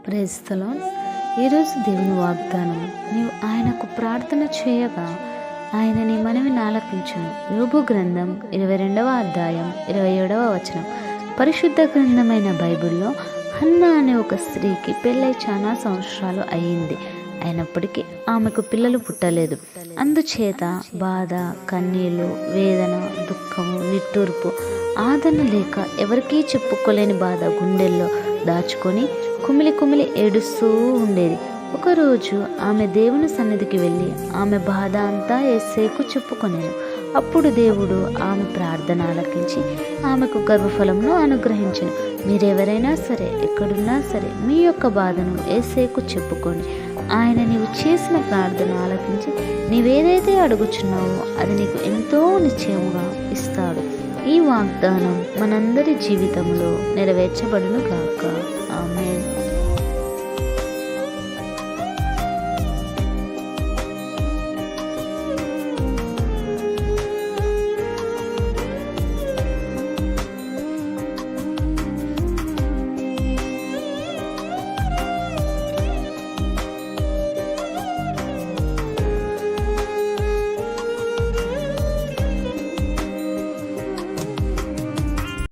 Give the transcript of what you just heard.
Praise the lord. ఈరోజు దేవుని వాగ్దానం, నీవు ఆయనకు ప్రార్థన చేయగా ఆయన నీ మనవిని ఆలకించును. యోబు గ్రంథం 22వ అధ్యాయం 27వ వచనం. పరిశుద్ధ గ్రంథమైన బైబిల్లో హన్నా అనే ఒక స్త్రీకి పెళ్ళై చాలా సంవత్సరాలు అయ్యింది. అయినప్పటికీ ఆమెకు పిల్లలు పుట్టలేదు. అందుచేత బాధ, కన్నీళ్ళు, వేదన, దుఃఖము, నిట్టూర్పు, ఆదరణ లేక ఎవరికీ చెప్పుకోలేని బాధ గుండెల్లో దాచుకొని కుమిలి కుమిలి ఏడుస్తూ ఉండేది. ఒకరోజు ఆమె దేవుని సన్నిధికి వెళ్ళి ఆమె బాధ అంతా యేసయ్యకు చెప్పుకొనెను. అప్పుడు దేవుడు ఆమె ప్రార్థన ఆలకించి ఆమెకు గర్భఫలంను అనుగ్రహించెను. మీరెవరైనా సరే, ఎక్కడున్నా సరే, మీ యొక్క బాధను యేసయ్యకు చెప్పుకోండి. ఆయన నీవు చేసిన ప్రార్థన ఆలకించి నీవేదైతే అడుగుచున్నావో అది నీకు ఎంతో నిశ్చయముగా ఇస్తాడు. ఈ వాగ్దానం మనందరి జీవితంలో నెరవేర్చబడును గాక.